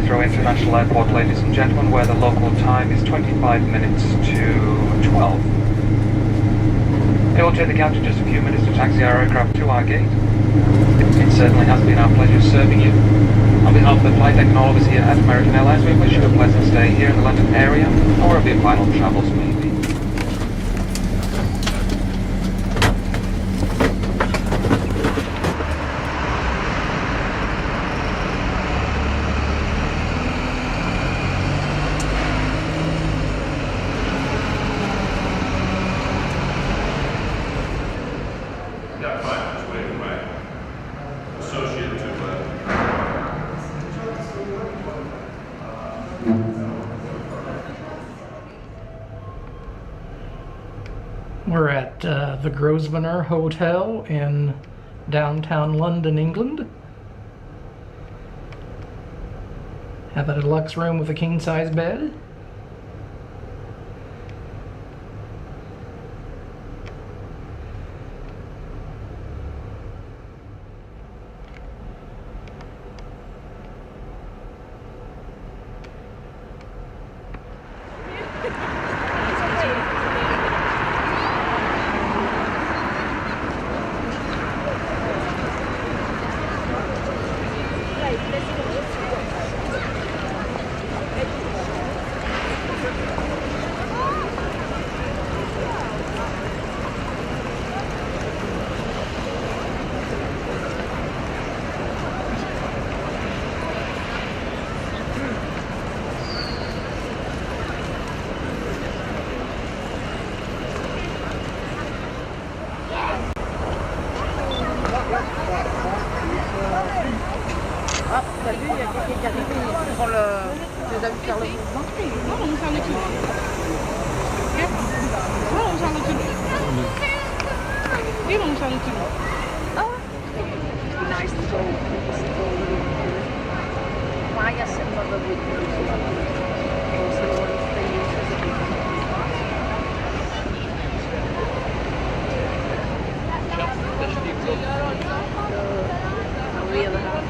Heathrow International Airport, ladies and gentlemen, where the local time is 25 minutes to 12. It will take the captain just a few minutes to taxi our aircraft to our gate. It certainly has been our pleasure serving you. On behalf of the flight deck and all of us here at American Airlines, we wish you a pleasant stay here in the London area, or wherever your final travels may be. We're at the Grosvenor Hotel in downtown London, England. Have a deluxe room with a king-size bed. Ah, t'as vu, il y a quelqu'un qui arrive, il prend le... Tu les as vu faire le mouvement? Waarom zou ik doen? Ja? Waarom zou ik doen? Waarom zou ik doen? Oh, it'd be nice to go. Why are some of the windows also the ones they use as a big the other half.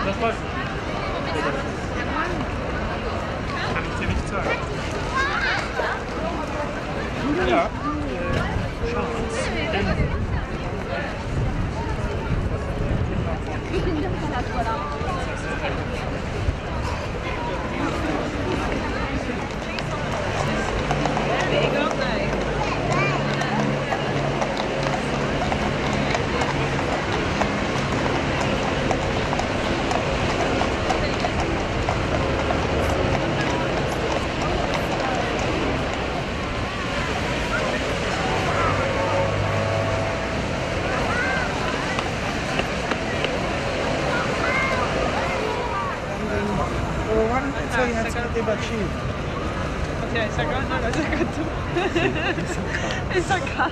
Das war's. Kann ich dir nicht sagen. Ja. Ok, 50, no, la sacas tú. Esa acá.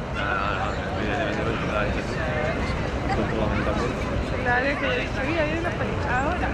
Claro que yo he dicho, mira, hay una película ahora.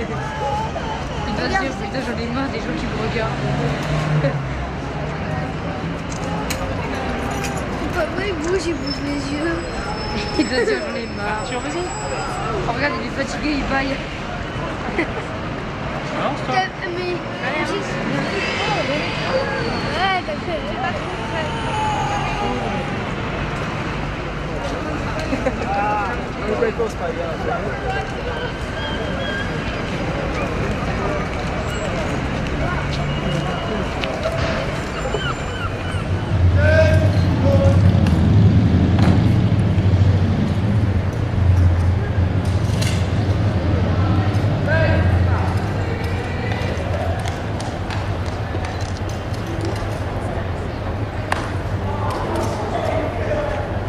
Putain, j'en ai marre des gens qui me regardent. C'est pas vrai, il bouge les yeux. Il doit dire j'en ai marre. Tu as raison. Oh, regarde, il est fatigué, il baille. Non, stop. Mais. Ouais, t'as fait.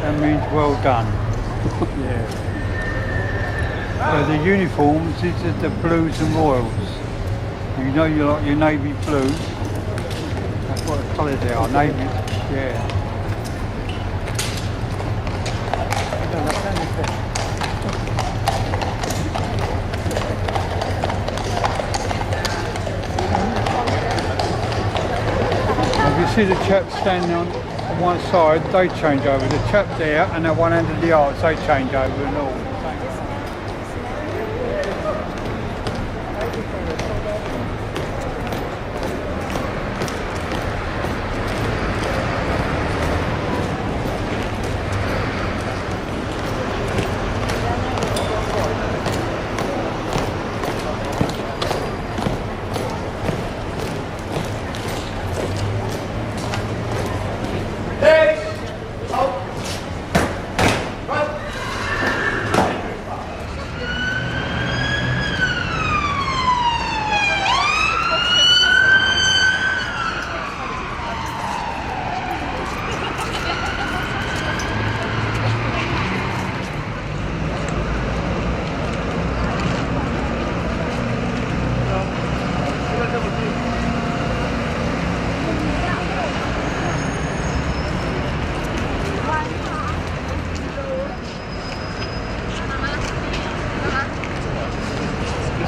That means well done. Yeah. The uniforms, these are the blues and royals. You know you like your navy blue. That's what the colours they are, navy. Yeah. If you see the chap standing on one side, they change over. The chap there and at one end of the arch, they change over and all.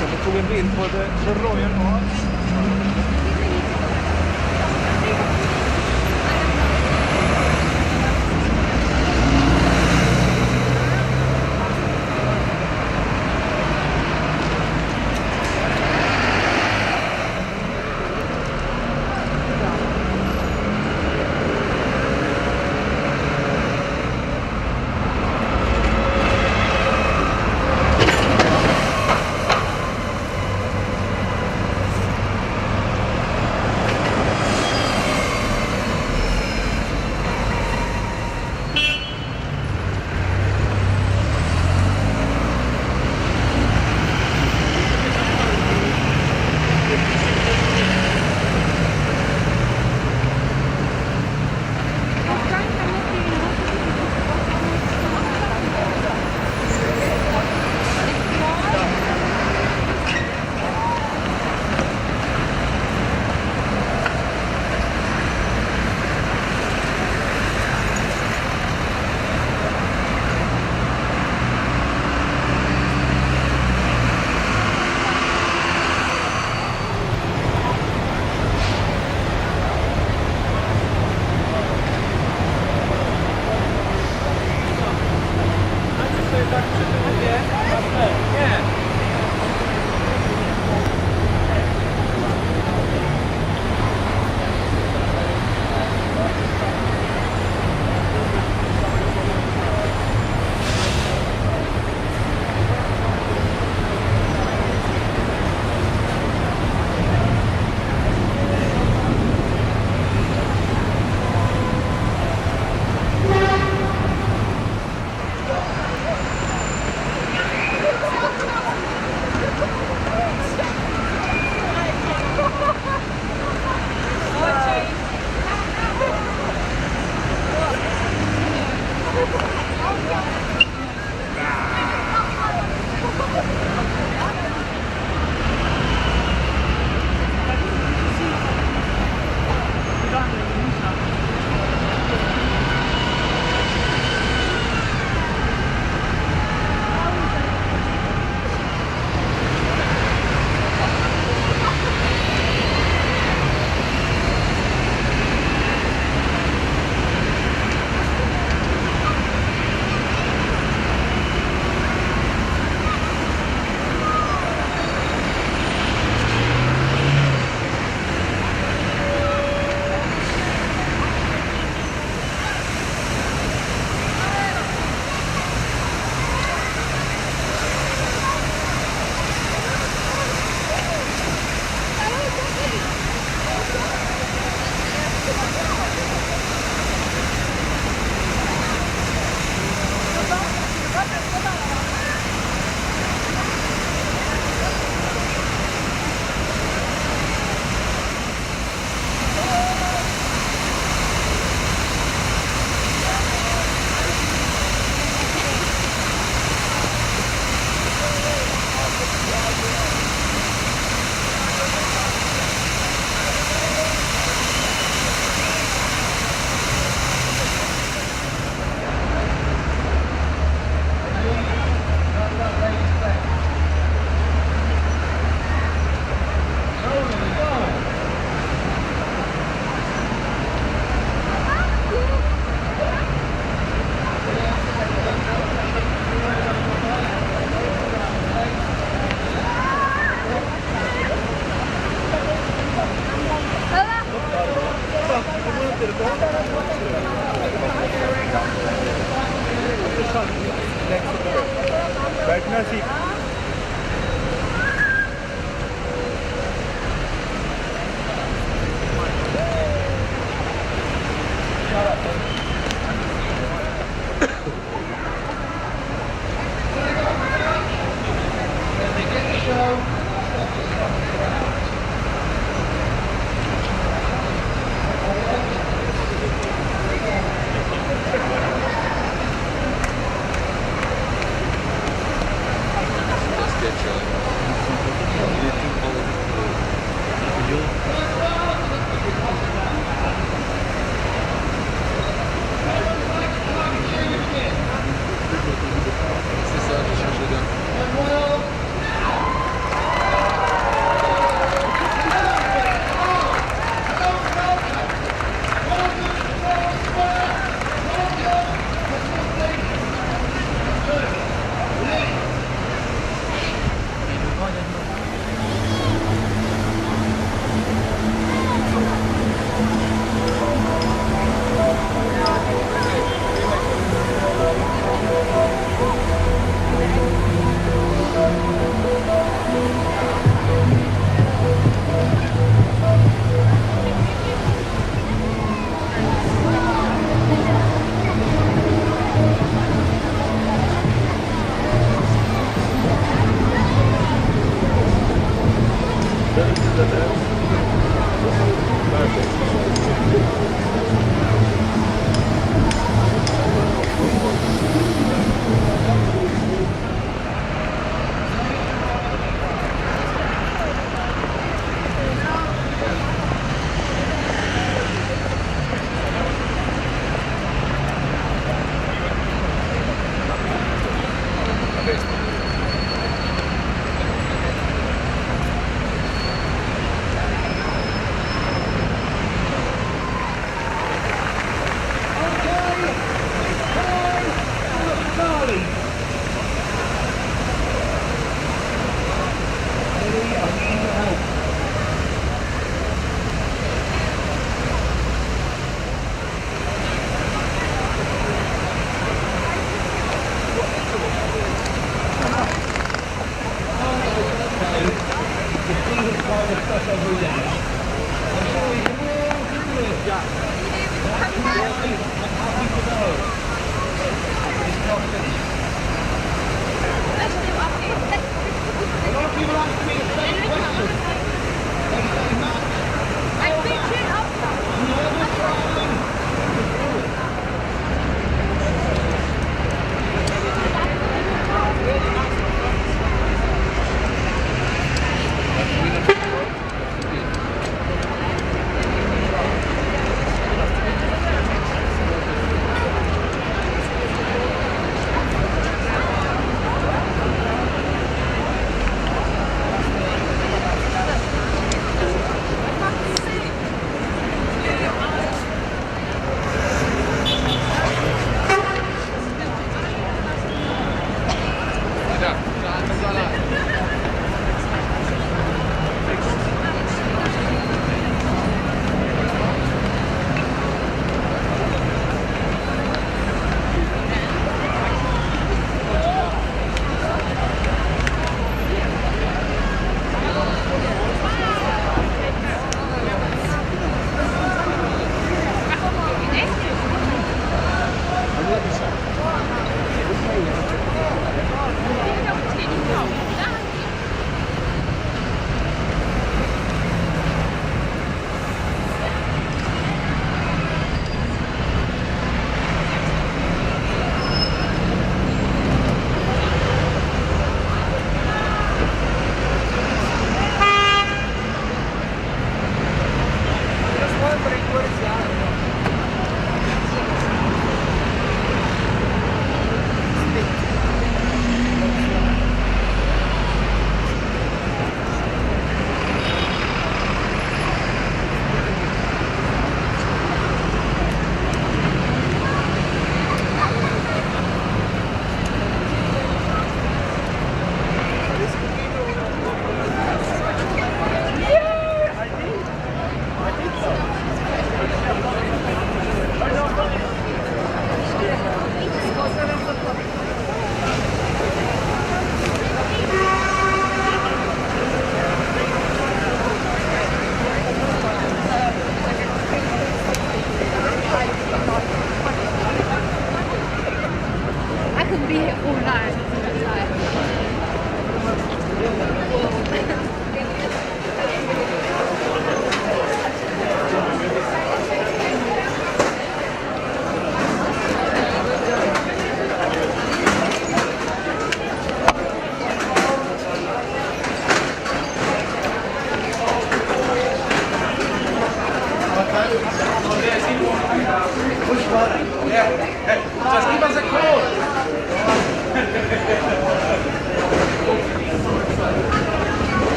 Jag tog en bild på The Royal Arch.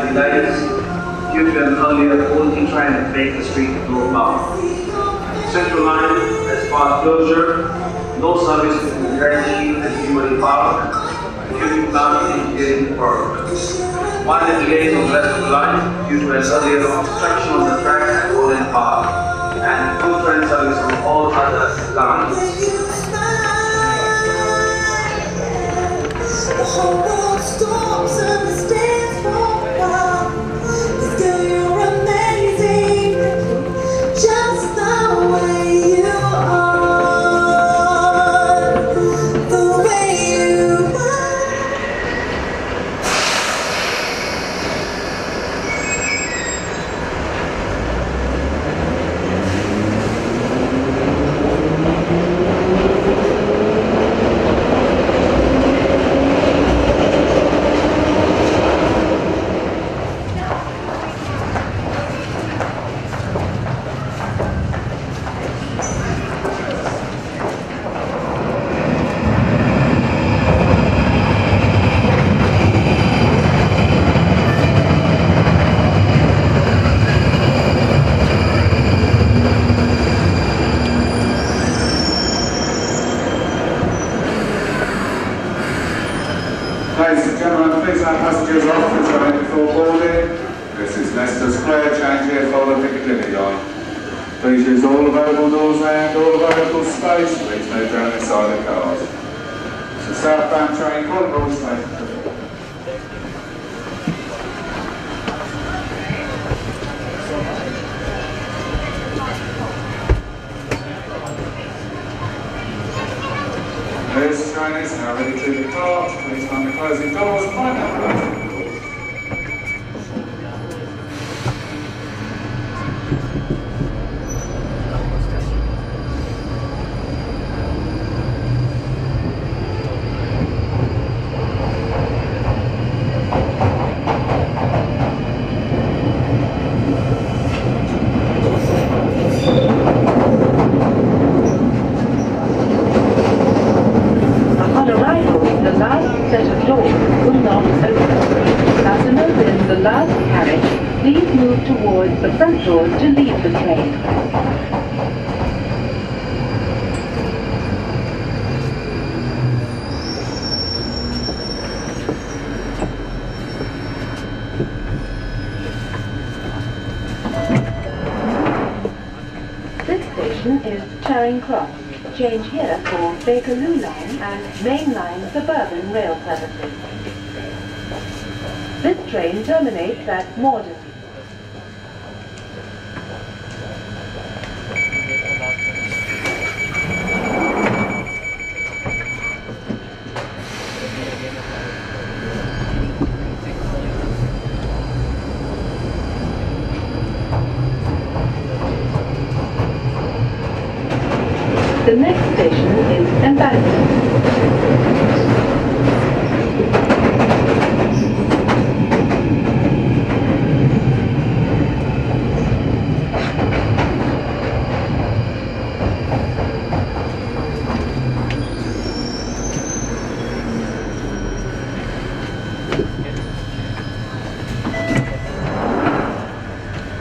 slight delays due to an earlier quality train at Baker Street, northbound. Central Line has passed closure, no service between Greenwich and Newbury Park due to plant engineering work. Minor delays on the rest of the line due to an earlier obstruction on the track at Holland Park and full train service on all other lines. The whole world stops and stands for a while. 'Cause girl, you're amazing, just the way you are, the way you are. Ladies and gentlemen, please have passengers off the train before boarding. This is Leicester Square, change here for the Piccadilly line. Please use all available doors and all available space. Please move down inside the cars. It's a southbound train, Cornwall Station. This train is now ready to depart. Please mind the closing doors and mind that closing doors. Upon arrival, the last set of doors will not open. Passengers in the last carriage, please move towards the front doors to leave the train. This station is Charing Cross. Change here for Bakerloo Line and Main Line suburban rail services. This train terminates at Morden. The next station is Embankment.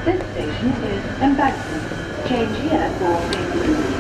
This station is Embankment. Change here for Bakerloo.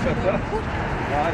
Aspetta. Vai,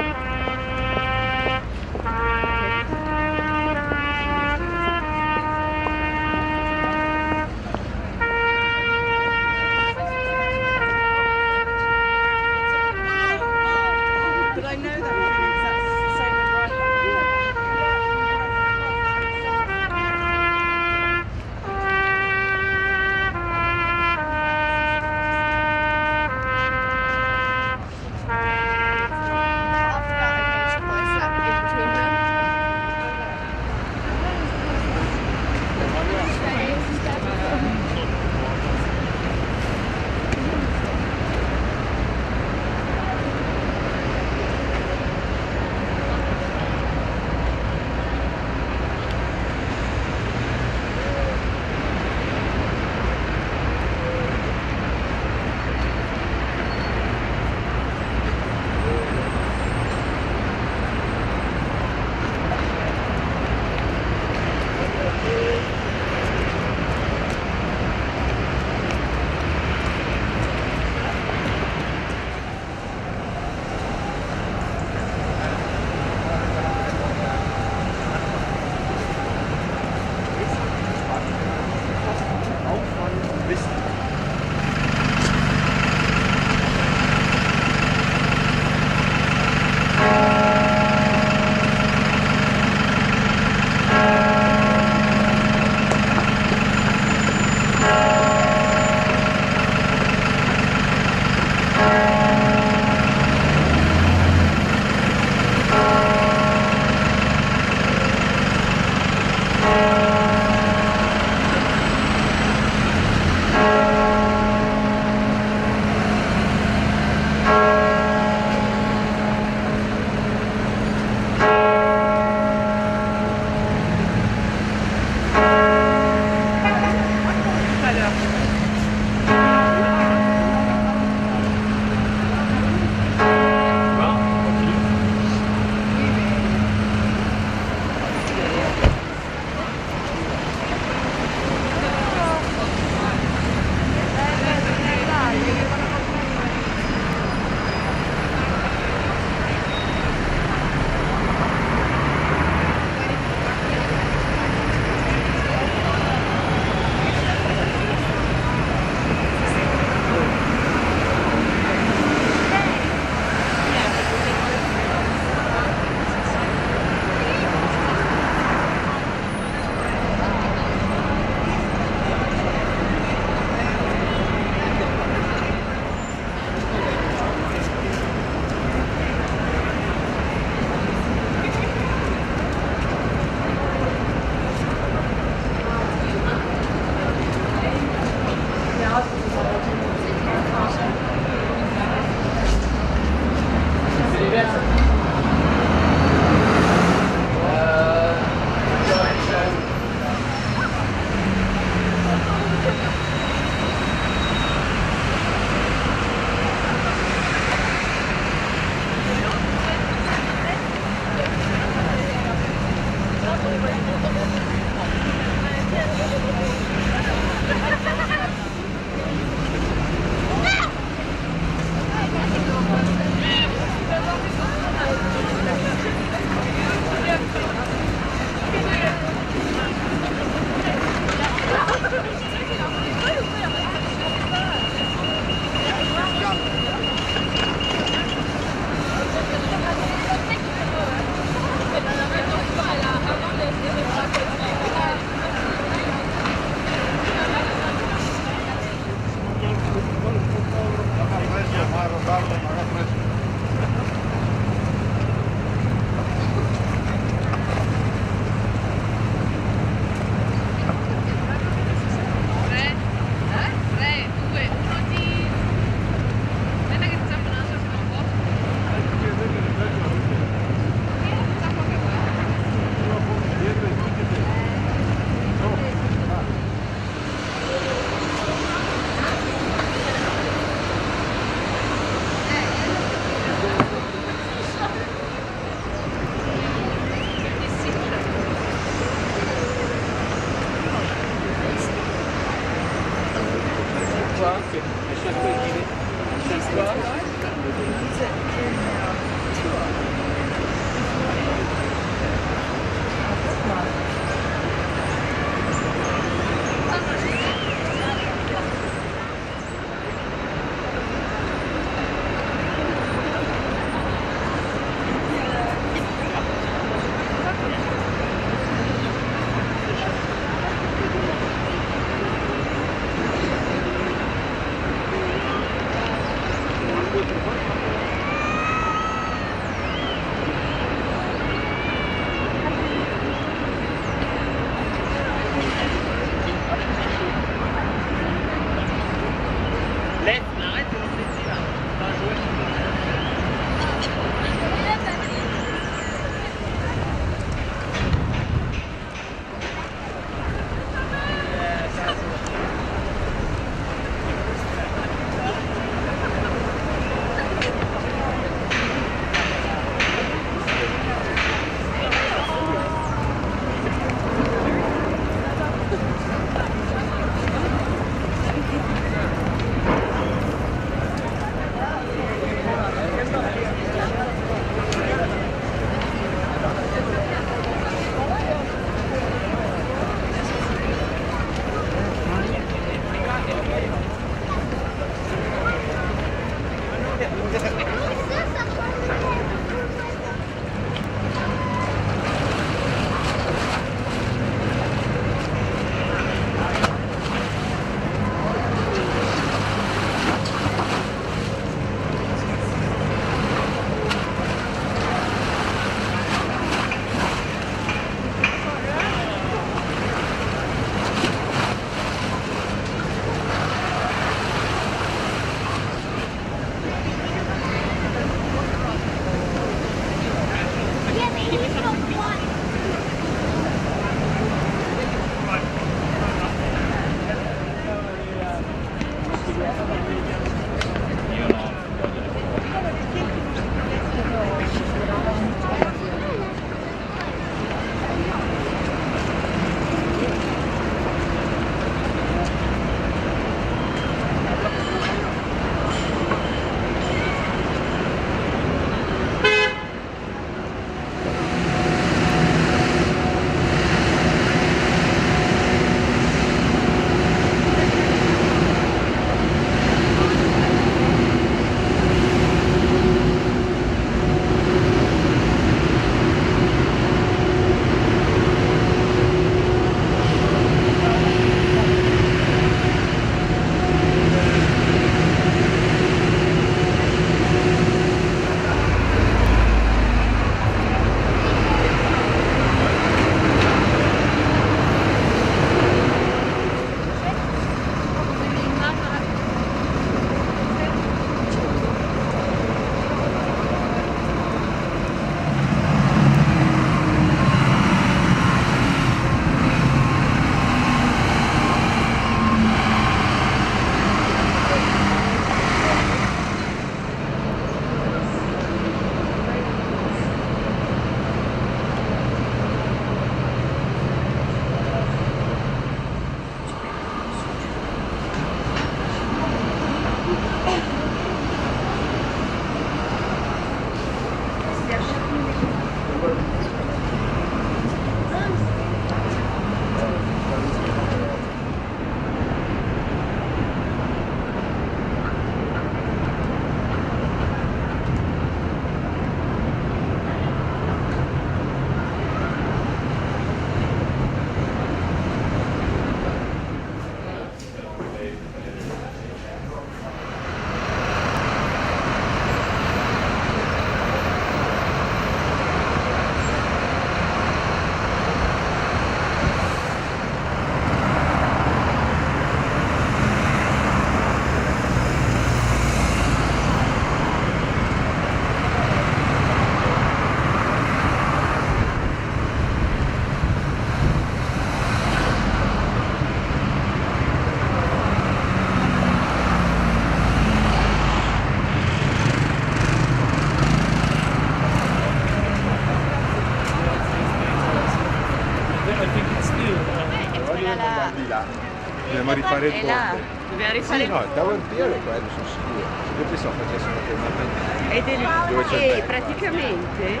Dobbiamo rifare il ponte. Dobbiamo rifare Sì, no, il Tower Pier è quello, sono sicuro. Io pensavo facessero tornamento. e praticamente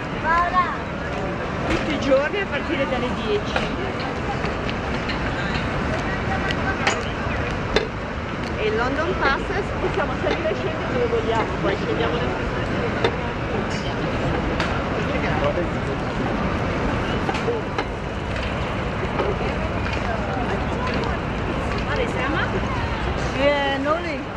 tutti i giorni a partire dalle 10. E il London Pass possiamo salire e scendere dove vogliamo, poi scegliamo la Dove siamo? Noli.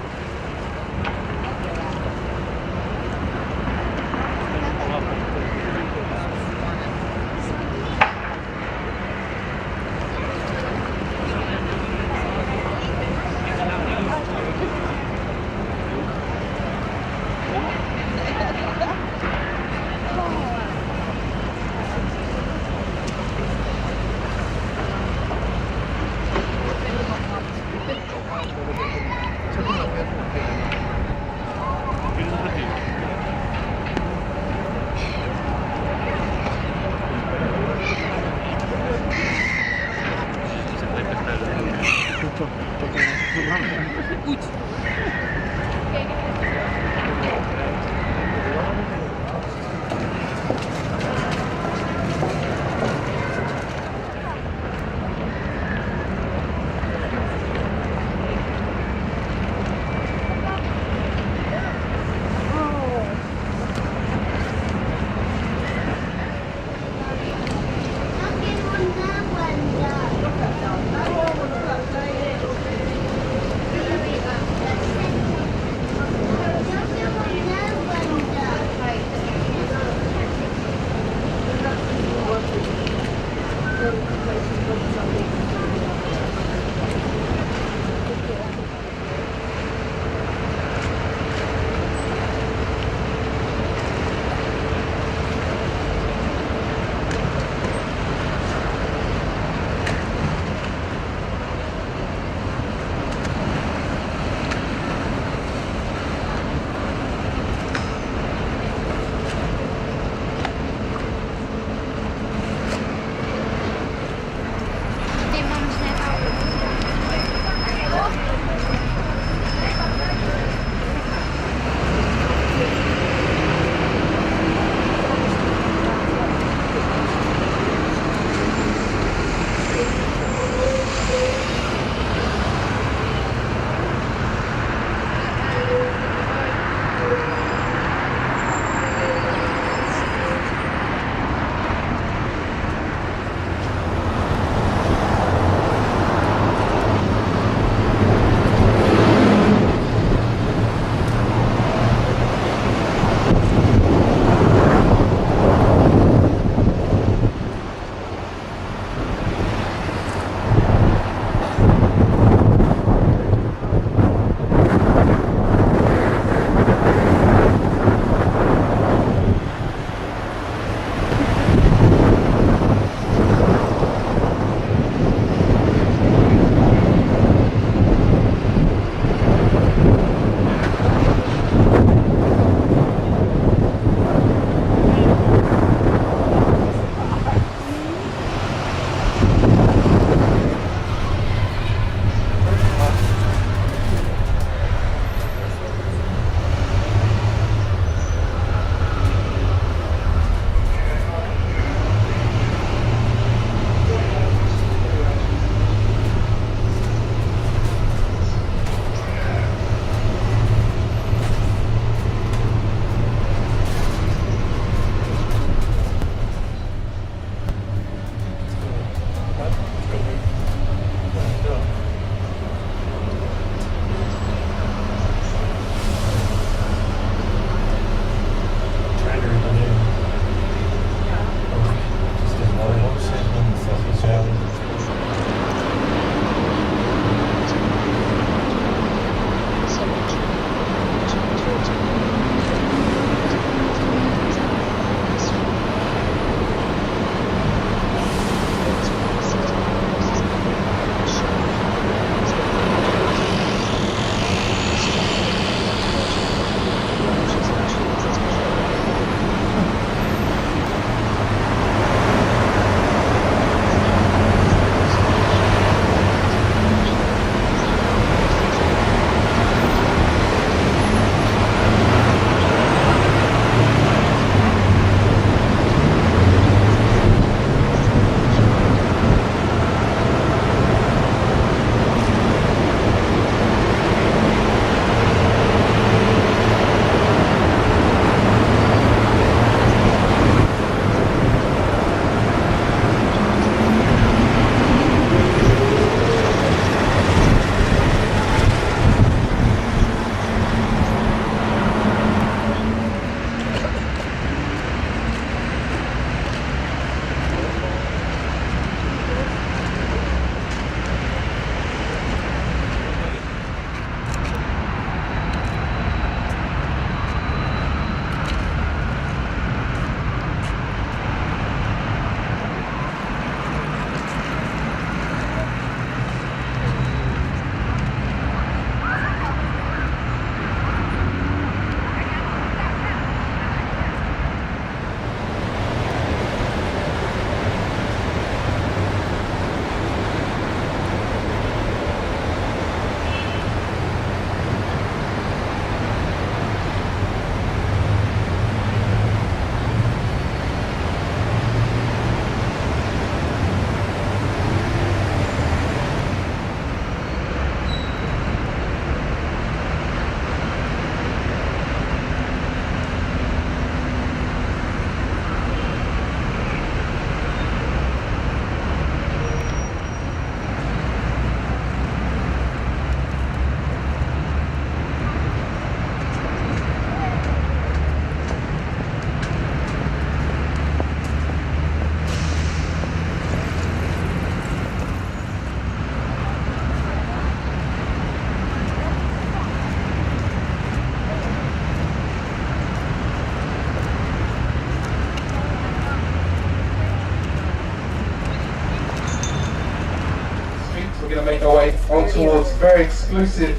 going to make our way on towards a very exclusive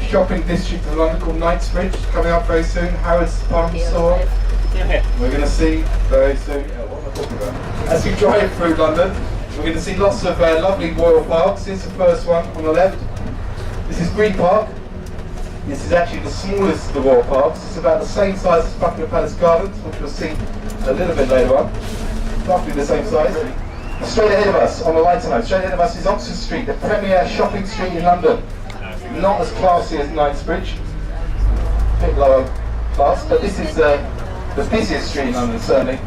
shopping district of London called Knightsbridge, coming up very soon. Harrods department store. We're going to see very soon. What am I talking about? As we drive through London, we're going to see lots of lovely royal parks. Here's the first one on the left. This is Green Park. This is actually the smallest of the royal parks. It's about the same size as Buckingham Palace Gardens, which we'll see a little bit later on. Roughly the same size. Straight ahead of us, on the line tonight, straight ahead of us is Oxford Street, the premier shopping street in London. Not as classy as Knightsbridge, a bit lower class, but this is the busiest street in London, certainly.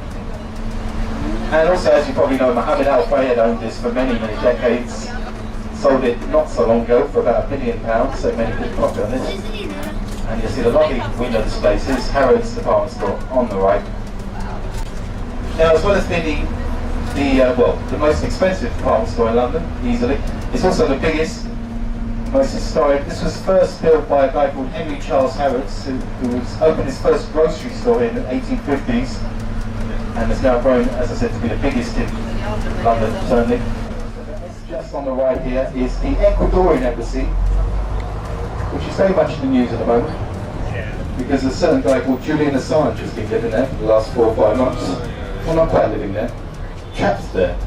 And also, as you probably know, Mohammed Al Fayed owned this for many, many decades. Sold it not so long ago for about £1 billion, so made a good profit on this. And you'll see the lovely window displays. Here's Harrods department store on the right. Now, as well as being the most expensive department store in London, easily, it's also the biggest, most historic. This was first built by a guy called Henry Charles Harrods, who opened his first grocery store in the 1850s, and has now grown, as I said, to be the biggest in London, certainly. Just on the right here is the Ecuadorian embassy, which is very much in the news at the moment, because a certain guy called Julian Assange has been living there for the last 4 or 5 months. Well, not quite living there, trapped there.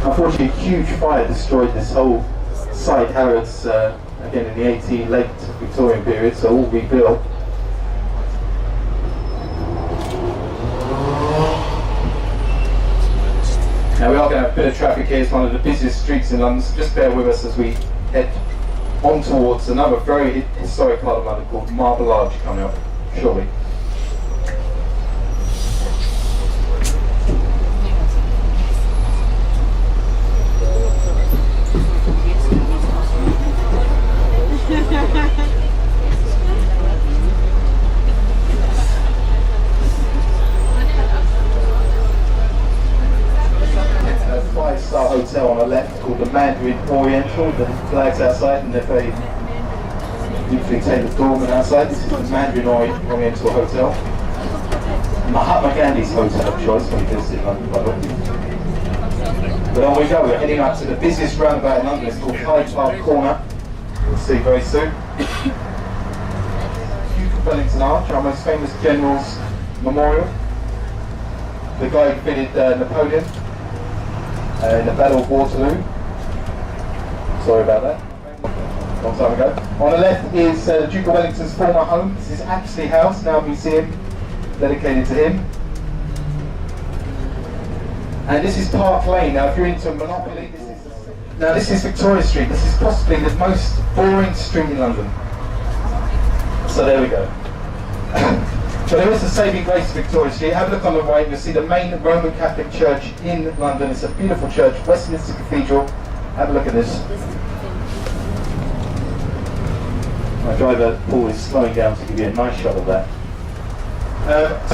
Unfortunately, a huge fire destroyed this whole site. Harrods, again in the late Victorian period, so all rebuilt. Now we are going to have a bit of traffic here. It's one of the busiest streets in London, so just bear with us as we head on towards another very historic part of London called Marble Arch coming up shortly. Five-star hotel on the left called the Mandarin Oriental. The flags outside and they're very beautifully tailored doorman outside. This is the Mandarin Oriental Hotel. Mahatma Gandhi's hotel of choice when you visit London, by the way. But on we go, we're heading up to the busiest roundabout in London. It's called Hyde Park Corner. We'll see very soon. Duke of Wellington Arch, our most famous general's memorial. The guy who fitted Napoleon in the Battle of Waterloo. Sorry about that. Long time ago. On the left is Duke of Wellington's former home. This is Apsley House, now a museum dedicated to him. And this is Park Lane. Now, if you're into Monopoly, this is Victoria Street. This is possibly the most boring street in London. So there we go. So there is a saving grace of Victoria Street. Have a look on the right, you'll see the main Roman Catholic church in London. It's a beautiful church, Westminster Cathedral. Have a look at this. My driver Paul is slowing down to give you a nice shot of that.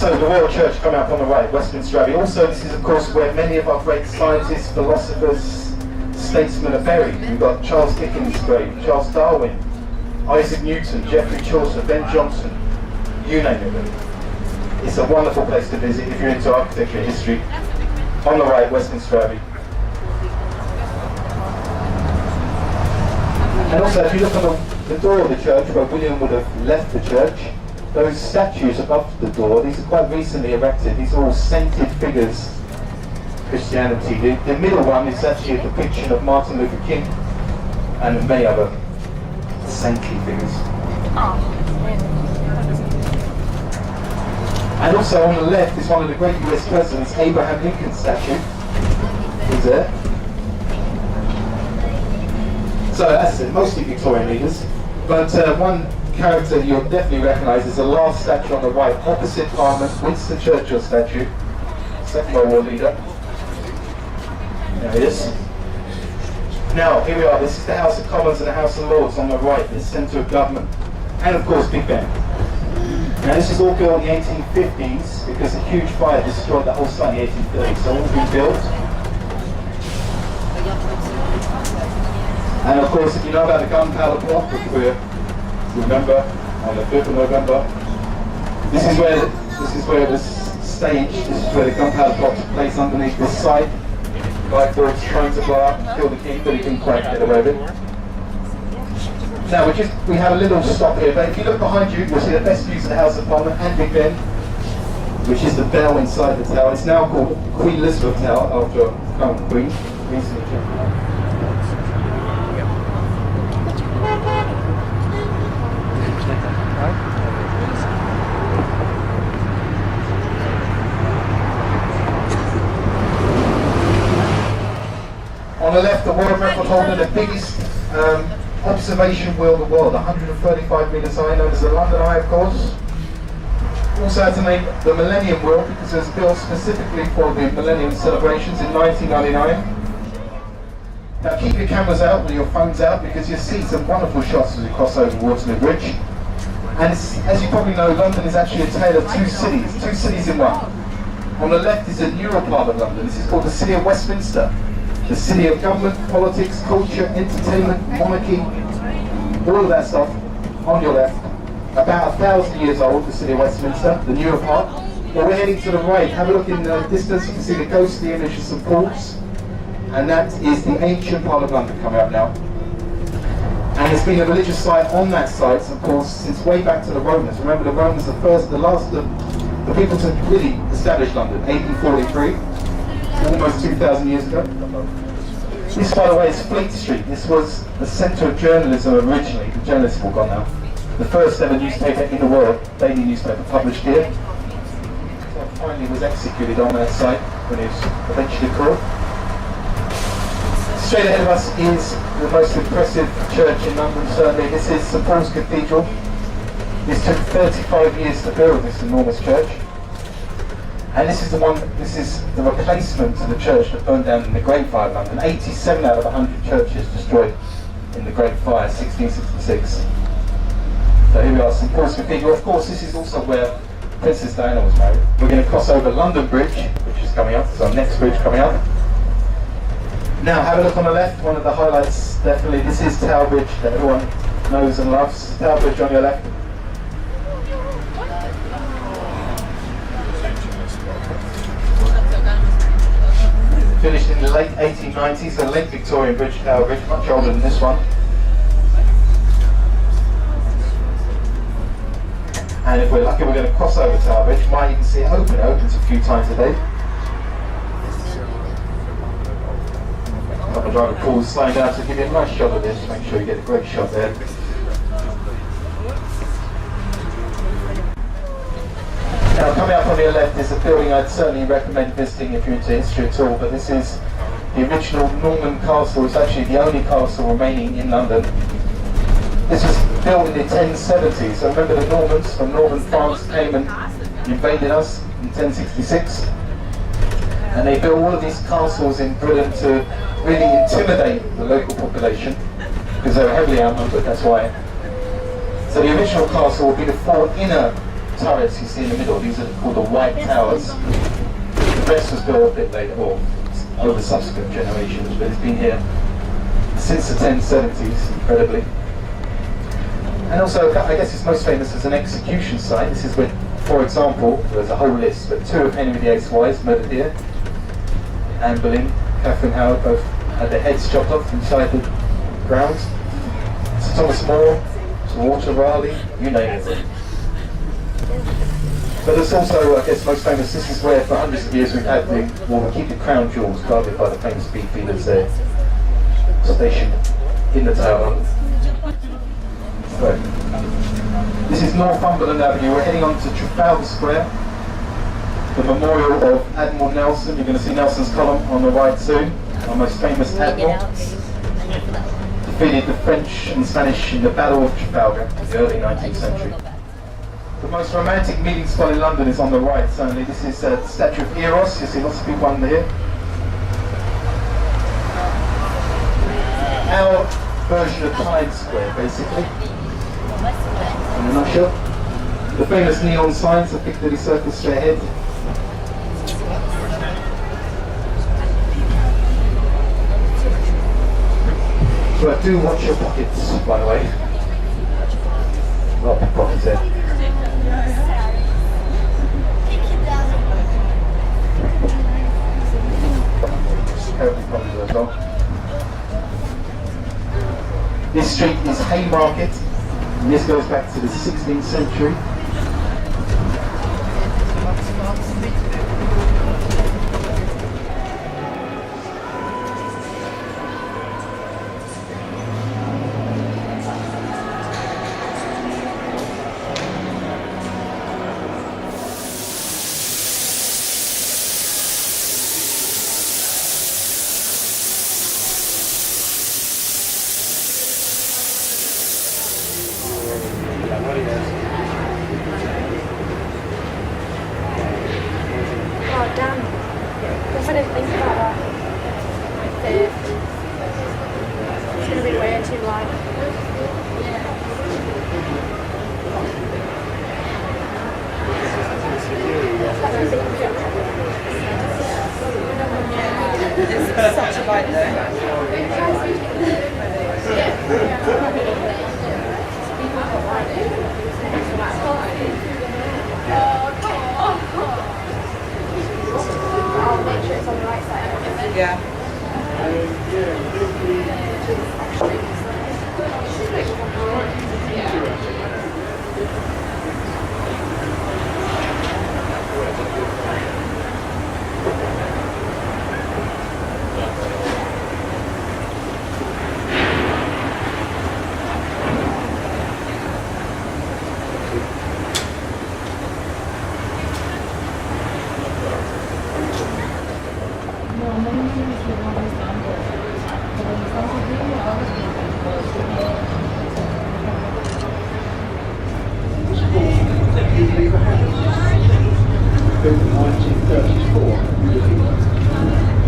So the Royal Church coming up on the right, Westminster Abbey. Also, this is of course where many of our great scientists, philosophers, statesmen are buried. We've got Charles Dickens' grave, Charles Darwin, Isaac Newton, Geoffrey Chaucer, Ben Jonson, you name it. It's a wonderful place to visit if you're into architecture and history. On the right, Westminster Abbey. And also, if you look on the door of the church where William would have left the church, those statues above the door, these are quite recently erected. These are all sainted figures of Christianity. The middle one is actually a depiction of Martin Luther King and many other saintly figures. And also on the left is one of the great US presidents, Abraham Lincoln's statue. He's there. So that's it, mostly Victorian leaders. But one character you'll definitely recognise is the last statue on the right, opposite Parliament, Winston Churchill statue, Second World War leader. There he is. Now, here we are, this is the House of Commons and the House of Lords on the right, the centre of government. And of course, Big Ben. Now this is all built in the 1850s because a huge fire destroyed the whole site in the 1830s, so all rebuilt. And of course, if you know about the gunpowder plot, which we remember on the 5th of November, this is where it was staged. This is where the gunpowder plot took place underneath this site. lifeboats trying to blow up, kill the king, but he didn't quite get away with it. Now we have a little stop here, but if you look behind you, you'll see the best views of the House of Parliament and Big Ben, which is the bell inside the tower. It's now called Queen Elizabeth Tower after current Queen. On the left, the world record holder, the biggest observation wheel in the world, 135 metres high, known as the London Eye, of course. Also had to name the Millennium Wheel because it was built specifically for the Millennium celebrations in 1999. Now keep your cameras out and your phones out because you'll see some wonderful shots as we cross over Waterloo Bridge. And as you probably know, London is actually a tale of two cities in one. On the left is the newer part of London. This is called the City of Westminster. The city of government, politics, culture, entertainment, monarchy, all of that stuff on your left. About 1,000 years old, the city of Westminster, the newer part. But we're heading to the right. Have a look in the distance, you can see the ghostly image of St Paul's. And that is the ancient part of London coming up now. And there's been a religious site on that site, of course, since way back to the Romans. Remember, the Romans are the people to really establish London, 1843. Almost 2,000 years ago. This, by the way, is Fleet Street. This was the centre of journalism originally. The journalists have all gone now. The first ever newspaper in the world, daily newspaper, published here. So finally was executed on that site when he was eventually caught. Straight ahead of us is the most impressive church in London, certainly. This is St Paul's Cathedral. This took 35 years to build, this enormous church. And this is the replacement to the church that burned down in the Great Fire of London. 87 out of 100 churches destroyed in the Great Fire, 1666. So here we are, St Paul's Cathedral. Of course, this is also where Princess Diana was married. We're going to cross over London Bridge, which is coming up. It's our next bridge coming up. Now, have a look on the left. One of the highlights, definitely, this is Tower Bridge that everyone knows and loves. Tower Bridge on your left. Finished in the late 1890s, a late Victorian bridge, Tower Bridge, much older than this one. And if we're lucky, we're going to cross over Tower Bridge. Might even see it open. It opens a few times a day. A couple of driver pools slowing down to give you a nice shot of this. Make sure you get a great shot there. Now, coming up on your left is a building I'd certainly recommend visiting if you're into history at all, but this is the original Norman castle. It's actually the only castle remaining in London. This was built in the 1070s, so remember the Normans from northern France came and invaded us in 1066. And they built all of these castles in Britain to really intimidate the local population, because they were heavily outnumbered, that's why. So the original castle will be the four inner turrets you see in the middle. These are called the White Towers. The rest was built a bit later, or over subsequent generations, but it's been here since the 1070s, incredibly. And also, I guess it's most famous as an execution site. This is where, for example, there's a whole list, but two of Henry VIII's wives murdered here. Anne Boleyn, Catherine Howard, both had their heads chopped off inside the ground. Sir Thomas More, Sir Walter Raleigh, you name it. But it's also, I guess, most famous, this is where for hundreds of years we've had we keep the crown jewels guarded by the famous beefeaters there, stationed in the tower. So, this is Northumberland Avenue. We're heading on to Trafalgar Square, the memorial of Admiral Nelson. You're going to see Nelson's column on the right soon, our most famous admiral. Defeated the French and Spanish in the Battle of Trafalgar in the early 19th century. The most romantic meeting spot in London is on the right, certainly. This is the statue of Eros. You see lots of people under here. Our version of Times Square, basically. In a nutshell. The famous neon signs of Piccadilly Circus straight ahead. But do watch your pockets, by the way. A lot of pockets there. Terribly This street is Haymarket, and this goes back to the 16th century. Oh damn. If I didn't think about that. It's gonna be way too wide. It's such a bite I'll make sure it's on the right side. Yeah. Built in 1934,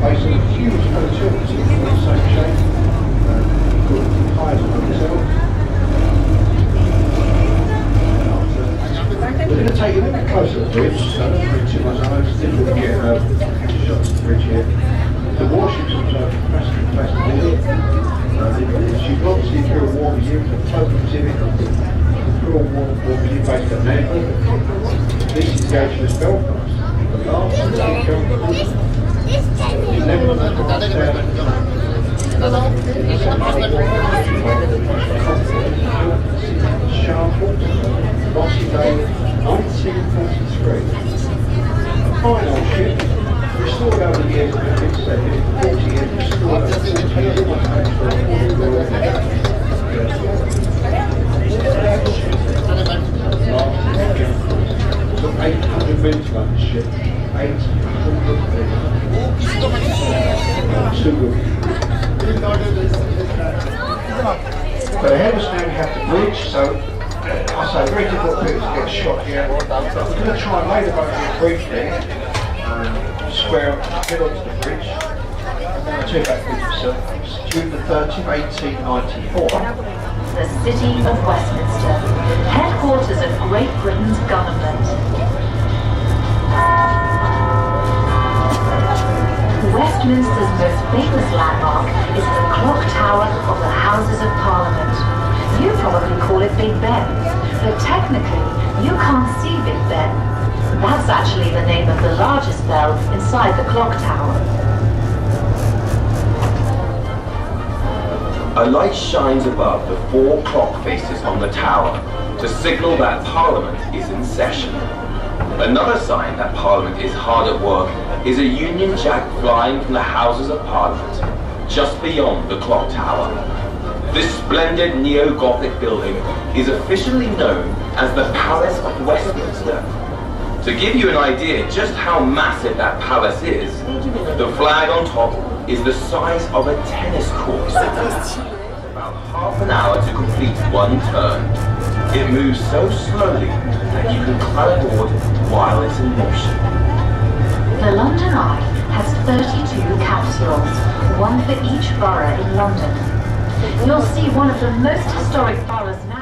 based on a huge hotel in the same shape, called the Kaiser Hotel. We're going to take a little bit closer to the bridge, so the bridge is it's difficult to get a shot of the bridge here. The warships are fascinating. She's obviously Imperial War Museum, the Total Exhibit, Imperial War Museum based at Manchester. This is the HMS Belfast. The last of the Rossi Day, 1943. A fine old ship, restored over the years, 40 years, restored over 40 years, took 800 men to run the ship, 800 men. Too good. But ahead of us now we have the bridge, so I say very difficult people to get a shot here. We're going to try and lay the boat here briefly, square up, head onto the bridge. Turn back with yourself. June the 30th, 1894. The City of Westminster, headquarters of Great Britain's government. Westminster's most famous landmark is the clock tower of the Houses of Parliament. You probably call it Big Ben, but technically you can't see Big Ben. That's actually the name of the largest bell inside the clock tower. A light shines above the 4 clock faces on the tower to signal that Parliament is in session. Another sign that Parliament is hard at work is a Union Jack flying from the Houses of Parliament just beyond the clock tower. This splendid neo-Gothic building is officially known as the Palace of Westminster. To give you an idea just how massive that palace is, the flag on top is the size of a tennis court. About half an hour to complete one turn. It moves so slowly that you can climb aboard while it's in motion. The London Eye has 32 capsules, one for each borough in London. You'll see one of the most historic boroughs now.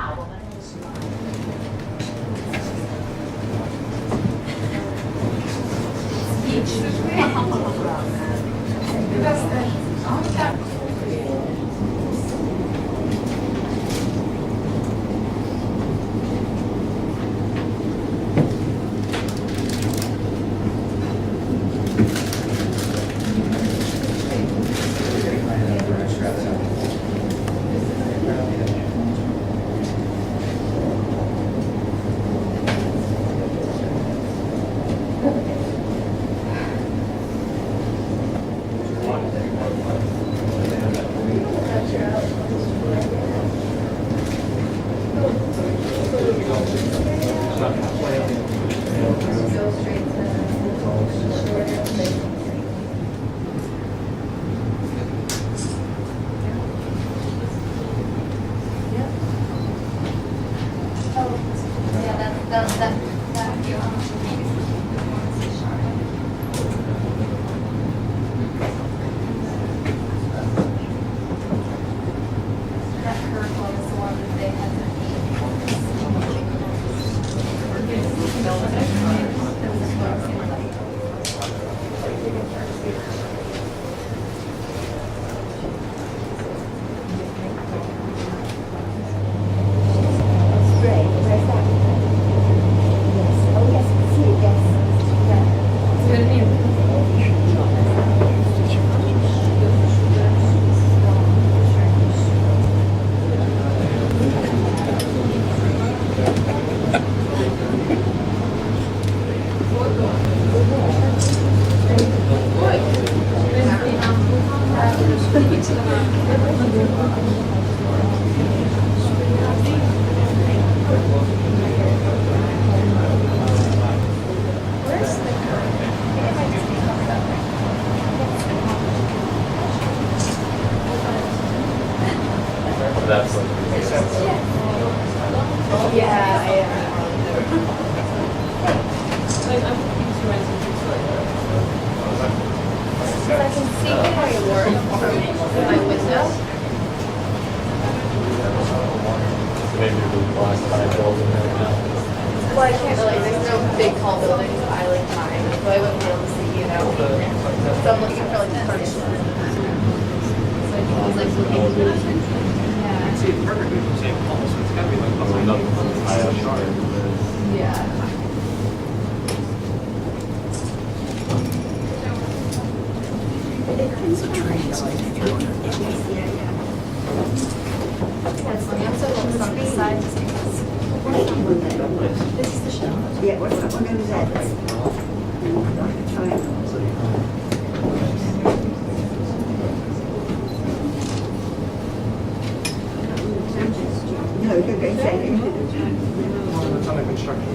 That's like Yeah, I am. I can see my work from my window. maybe the last time building there now. Well, I can't really, there's no big tall buildings, I like mine, so I wouldn't be able to see, you know. So I'm looking for like the first one. So I think it's like looking. Yeah. It's a train, it's like 300 That's funny, I'm so focused on this side just because. This is the show. Yeah, what's that one is that? No, you're going to say It's under construction.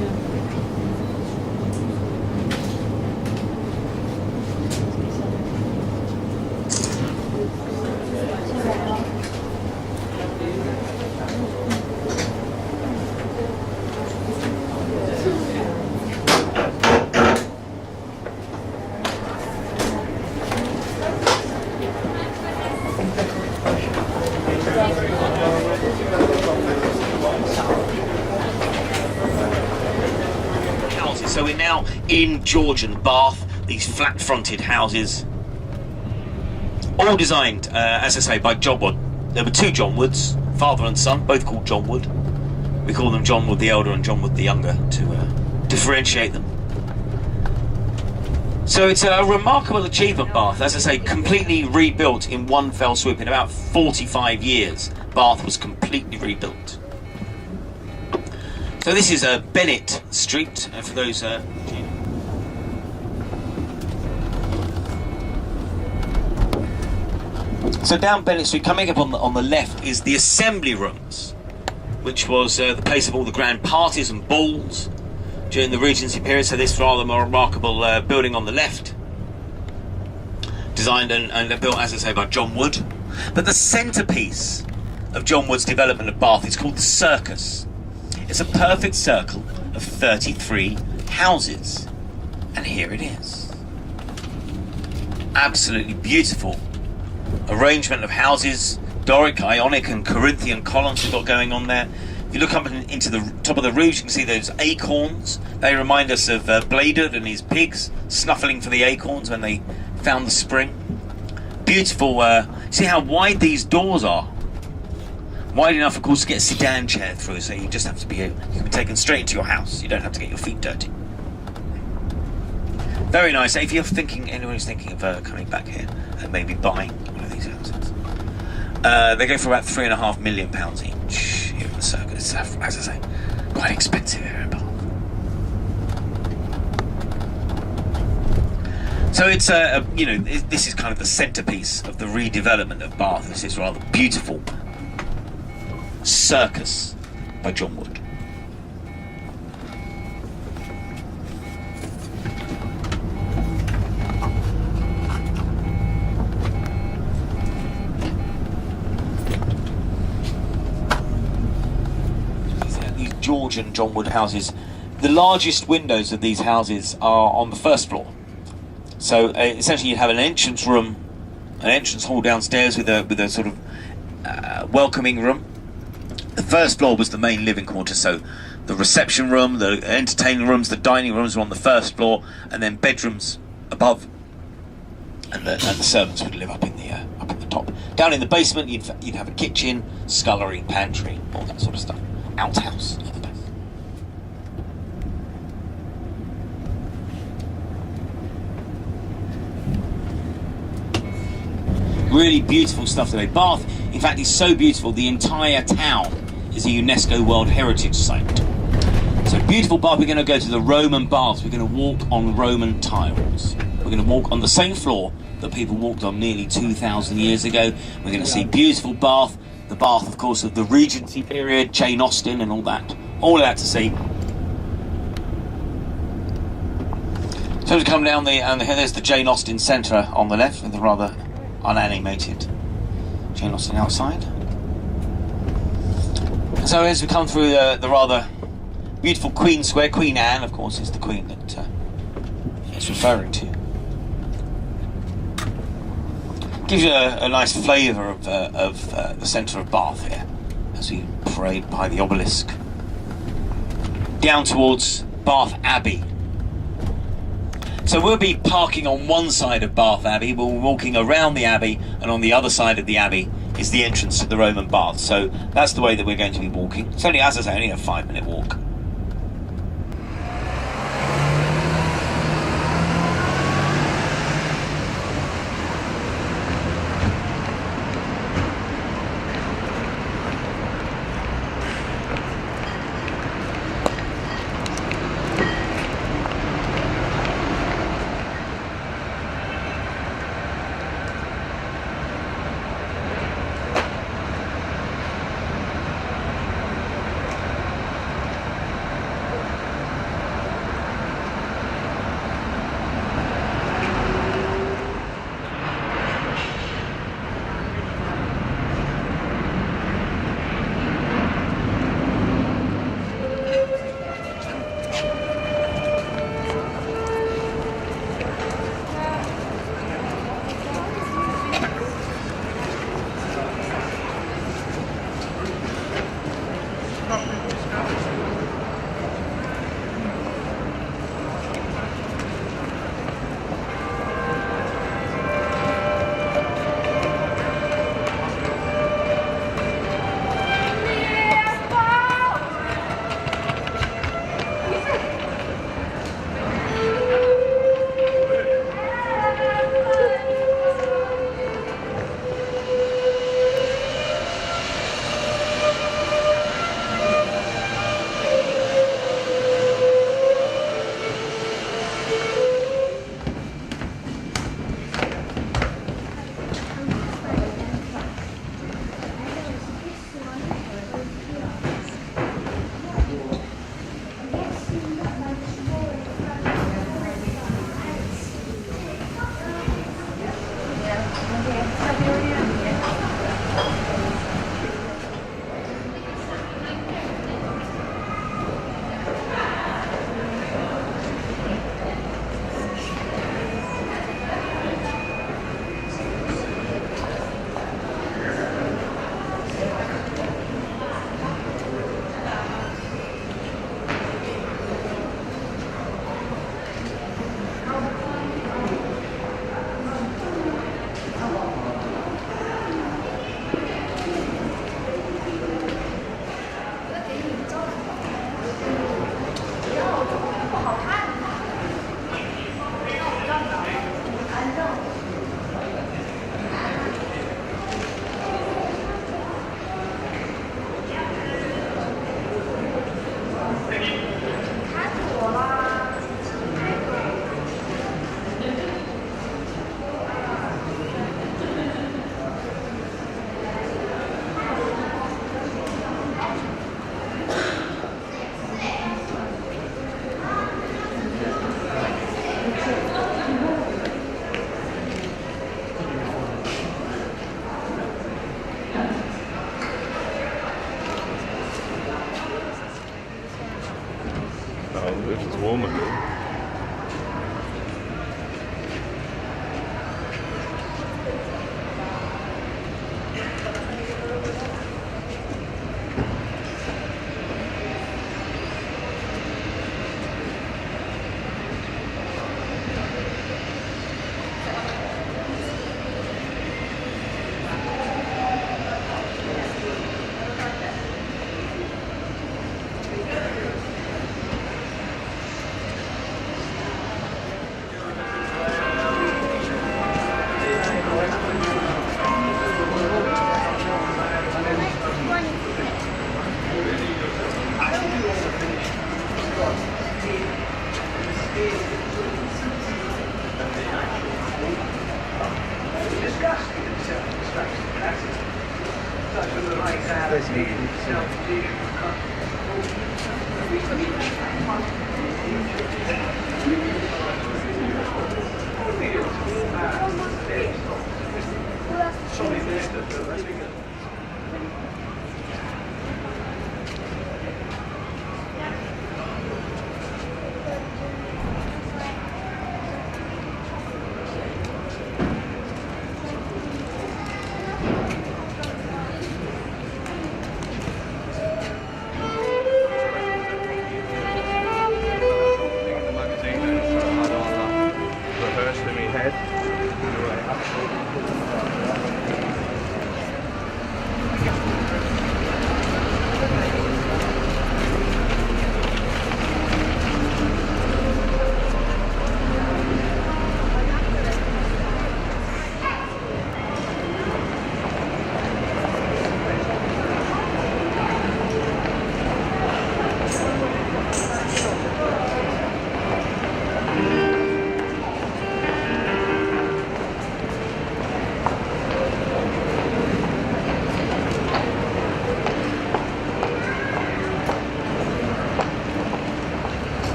So we're now in Georgian Bath, these flat-fronted houses, all designed, as I say, by John Wood. There were two John Woods, father and son, both called John Wood. We call them John Wood the Elder and John Wood the Younger to differentiate them. So it's a remarkable achievement, Bath. As I say, completely rebuilt in one fell swoop. In about 45 years, Bath was completely rebuilt. So this is Bennett Street, for those... So down Bennett Street, coming up on the left, is the Assembly Rooms, which was the place of all the grand parties and balls during the Regency period. So this rather more remarkable building on the left, designed and built, as I say, by John Wood. But the centrepiece of John Wood's development of Bath is called the Circus. It's a perfect circle of 33 houses, and here it is. Absolutely beautiful arrangement of houses, Doric, Ionic and Corinthian columns we've got going on there. If you look up into the top of the roofs, you can see those acorns. They remind us of Bladud and his pigs snuffling for the acorns when they found the spring. Beautiful, see how wide these doors are. Wide enough, of course, to get a sedan chair through, so you just have to be, you can be taken straight into your house. You don't have to get your feet dirty. Very nice. If you're thinking, anyone who's thinking of coming back here and maybe buying one of these houses, they go for about £3.5 million each here in the Circus. As I say, quite expensive here in Bath. So it's you know, this is kind of the centrepiece of the redevelopment of Bath. This is rather beautiful Circus by John Wood. These Georgian John Wood houses, the largest windows of these houses are on the first floor. So essentially you have an entrance room, an entrance hall downstairs with a sort of welcoming room. The first floor was the main living quarter, so the reception room, the entertaining rooms, the dining rooms were on the first floor, and then bedrooms above, and the servants would live up in the top. Down in the basement, you'd have a kitchen, scullery, pantry, all that sort of stuff. Outhouse, for the best. Really beautiful stuff today. Bath, in fact, is so beautiful, the entire town is a UNESCO World Heritage Site. So beautiful Bath. We're going to go to the Roman baths. We're going to walk on Roman tiles. We're going going to walk on the same floor that people walked on nearly 2,000 years ago. We're going to see beautiful Bath, the Bath, of course, of the Regency period, Jane Austen and all that. All of that to see. So to come down and there's the Jane Austen Centre on the left with the rather unanimated Jane Austen outside. So as we come through the rather beautiful Queen Square, Queen Anne, of course, is the Queen that it's referring to. Gives you a nice flavour of the centre of Bath here as we parade by the obelisk down towards Bath Abbey. So we'll be parking on one side of Bath Abbey, we'll be walking around the Abbey, and on the other side of the Abbey is the entrance to the Roman baths. So that's the way that we're going to be walking. It's only, as I say, only a 5-minute walk.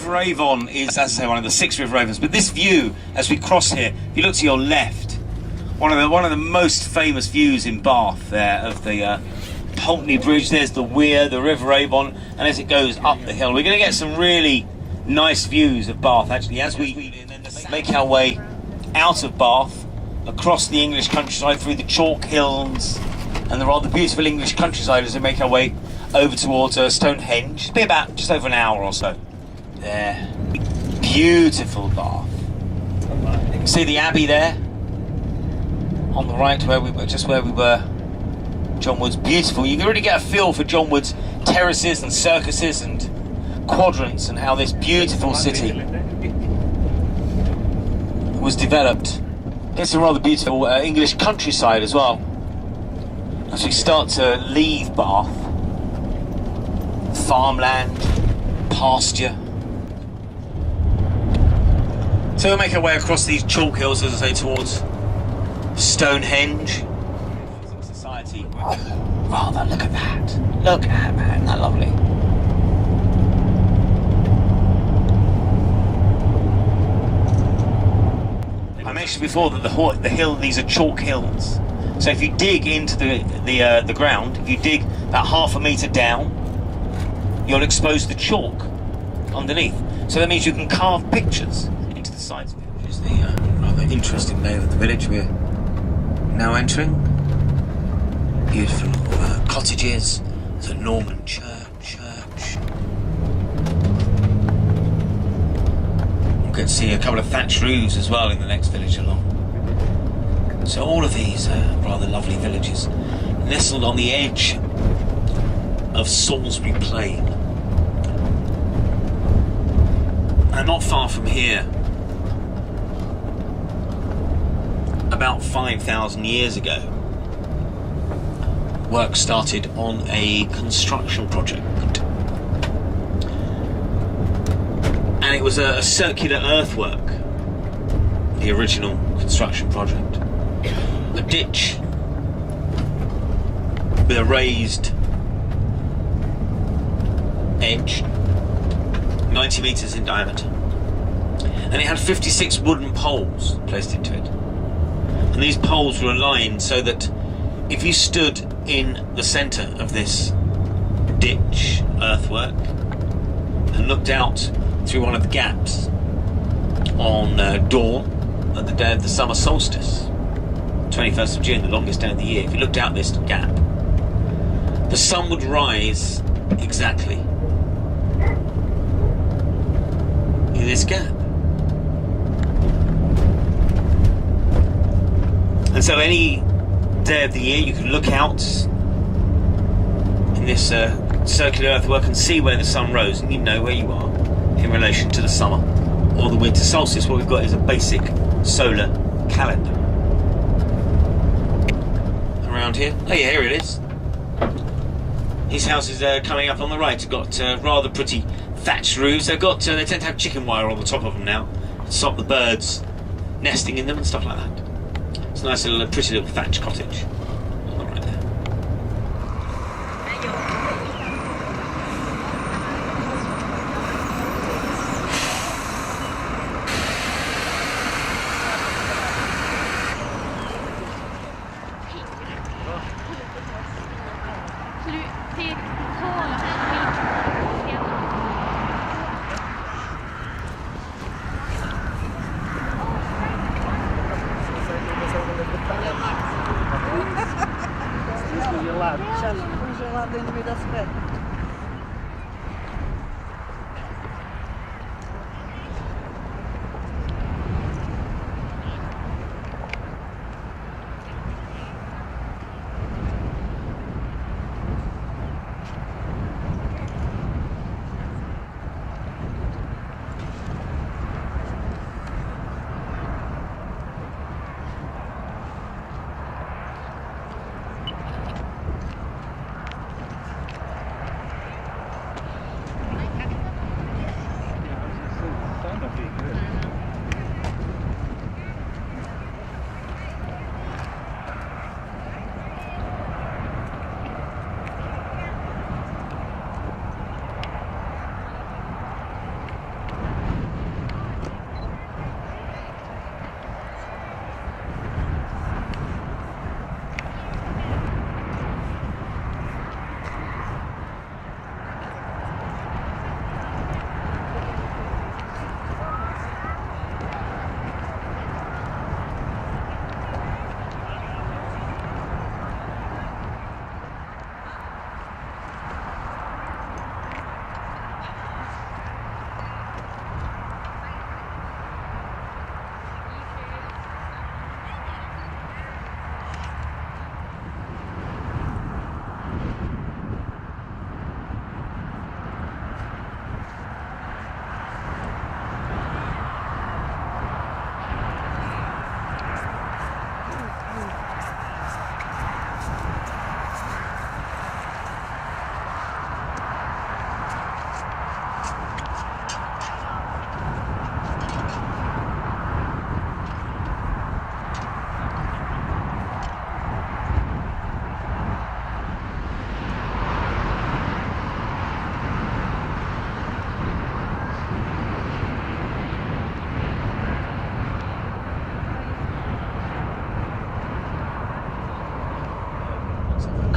River Avon is, as I say, one of the 6 River Avons. But this view, as we cross here, if you look to your left, one of the most famous views in Bath there of the Pulteney Bridge. There's the weir, the River Avon, and as it goes up the hill, we're going to get some really nice views of Bath actually as we make our way out of Bath, across the English countryside, through the chalk hills and the rather beautiful English countryside as we make our way over towards Stonehenge. It'll be about just over an hour or so. There. Beautiful Bath. You can see the Abbey there on the right, where we were, just where we were. John Wood's beautiful. You can really get a feel for John Wood's terraces and circuses and quadrants and how this beautiful city was developed. It's a rather beautiful English countryside as well. As we start to leave Bath, farmland, pasture. So we'll make our way across these chalk hills, as I say, towards Stonehenge. Society. Rather, look at that. Look at that, isn't that lovely? I mentioned before that the hill, these are chalk hills. So if you dig into the ground, if you dig about half a metre down, you'll expose the chalk underneath. So that means you can carve pictures into the sides of it, which is the rather interesting layout of the village we're now entering. Beautiful cottages. There's a Norman church. We'll get to see a couple of thatched roofs as well in the next village along. So all of these rather lovely villages nestled on the edge of Salisbury Plain. And not far from here, about 5,000 years ago, work started on a construction project. And it was a circular earthwork, the original construction project. A ditch with a raised edge, 90 metres in diameter. And it had 56 wooden poles placed into it. And these poles were aligned so that if you stood in the centre of this ditch earthwork and looked out through one of the gaps on dawn at the day of the summer solstice, 21st of June, the longest day of the year, if you looked out this gap, the sun would rise exactly in this gap. And so any day of the year you can look out in this circular earthwork and see where the sun rose, and you know where you are in relation to the summer or the winter solstice. What we've got is a basic solar calendar. Around here, oh yeah, here it is. These houses coming up on the right have got rather pretty thatched roofs. They tend to have chicken wire on the top of them now to stop the birds nesting in them and stuff like that. It's a nice little, pretty little thatched cottage. Right there. Gelado aí no meio das pedras.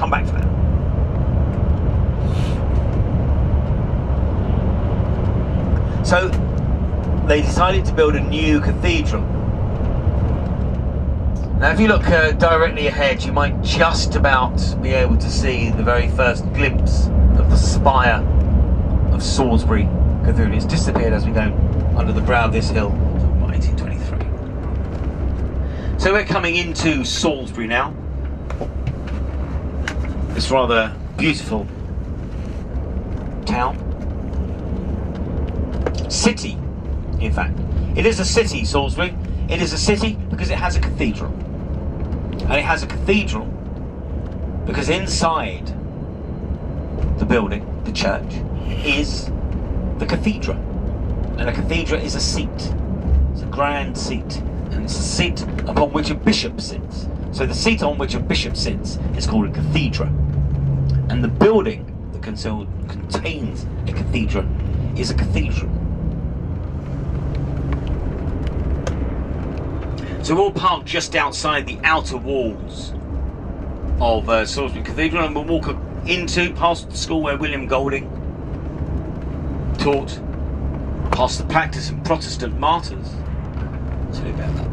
come back to that. So they decided to build a new cathedral. Now if you look directly ahead, you might just about be able to see the very first glimpse of the spire of Salisbury Cathedral. It's disappeared as we go under the brow of this hill. 1823. So we're coming into Salisbury now. This rather beautiful town. City, in fact. It is a city, Salisbury. It is a city because it has a cathedral. And it has a cathedral because inside the building, the church, is the cathedra. And a cathedra is a seat. It's a grand seat. And it's a seat upon which a bishop sits. So the seat on which a bishop sits is called a cathedra. And the building that contains a cathedra is a cathedral. So we're all parked just outside the outer walls of Salisbury Cathedral, and we'll walk past the school where William Golding taught, past the practicing Protestant martyrs. Tell you about that,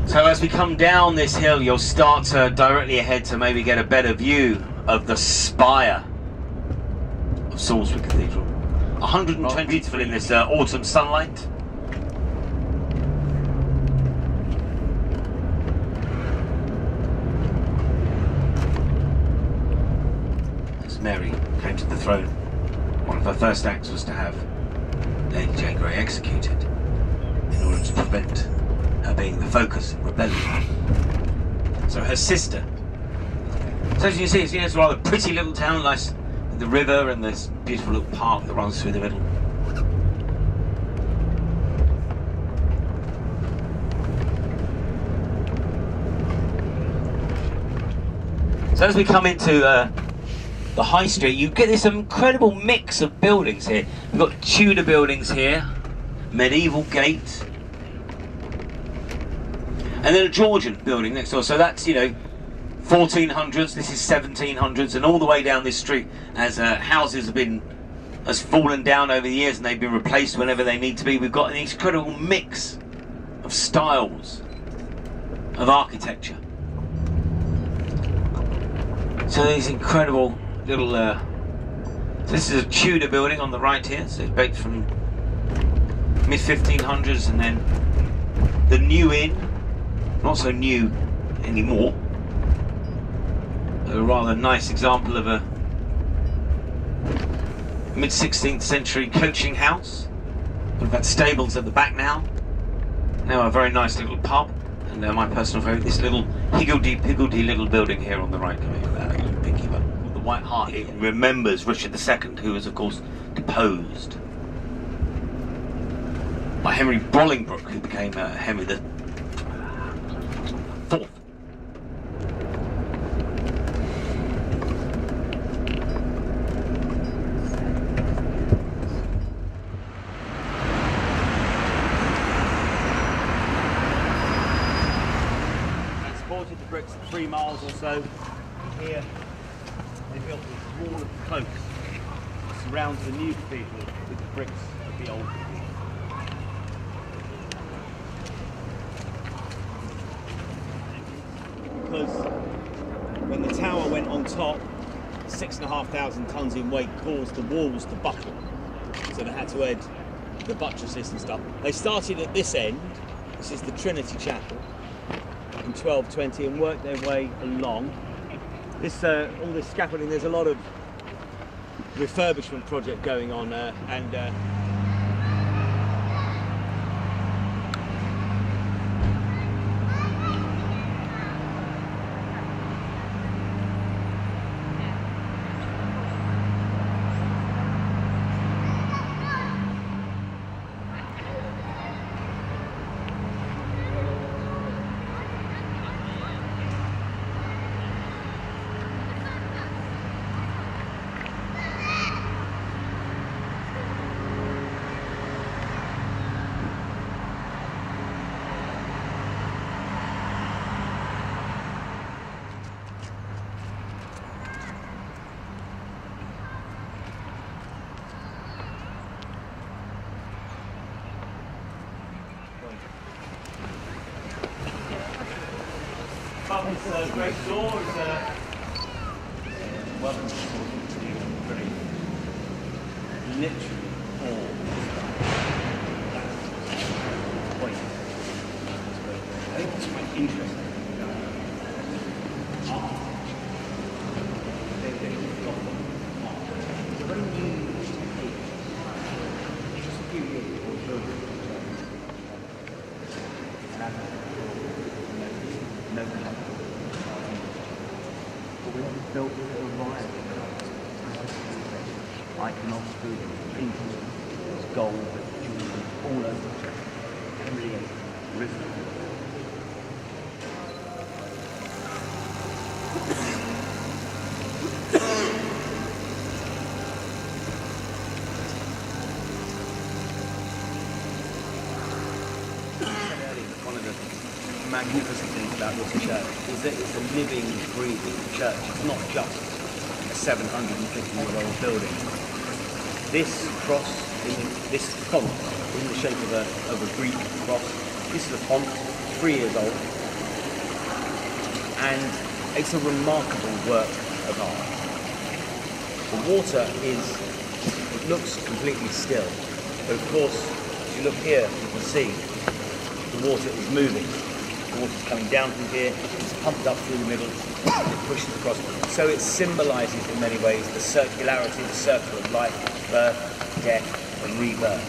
those. So as we come down this hill, you'll start directly ahead to maybe get a better view of the spire of Salisbury Cathedral. 120 beautiful in this autumn sunlight. As Mary came to the throne, one of her first acts was to have Lady Jane Grey executed in order to prevent her being the focus of rebellion. So her sister. So as you can see, it's a rather pretty little town, nice. The river and this beautiful little park that runs through the middle. So as we come into the high street, you get this incredible mix of buildings here. We've got Tudor buildings here, medieval gate, and then a Georgian building next door. So that's, 1400s, this is 1700s, and all the way down this street as houses has fallen down over the years and they've been replaced whenever they need to be. We've got an incredible mix of styles of architecture. So these incredible little so this is a Tudor building on the right here, so it's built from mid 1500s, and then the New Inn, not so new anymore. A rather nice example of a mid-16th century coaching house. We've got stables at the back now. Now a very nice little pub, and my personal favourite, this little higgledy-piggledy little building here on the right. Come here, that little pinky button. The White Hart here remembers Richard II, who was of course deposed by Henry Bolingbroke, who became Henry the Fourth. Transported the bricks 3 miles or so. Here they built this wall of close that surrounds the new cathedral with the bricks of the old cathedral. Because when the tower went on top, 6,500 tons in weight caused the walls to buckle. So they had to add the buttresses and stuff. They started at this end, this is the Trinity Chapel, in 1220, and worked their way along. This, all this scaffolding, there's a lot of refurbishment project going on, and This great door is welcome to very literally all point. I think it's quite interesting. It's a very new technique. Just a few years ago, no but we haven't built it right. Iconography, paintings, gold, jewelry, all over the place. Henry VIII, river. One of the magnificent things about this church is that it's a living, breathing church. It's not just a 750-year-old building. This cross, this font, in the shape of a Greek cross, this is a font, 3 years old, and it's a remarkable work of art. The water it looks completely still, but of course, if you look here, you can see the water is moving. The water's coming down from here, it's pumped up through the middle, it pushes across. So it symbolises in many ways the circularity, the circle of life, birth, death and rebirth.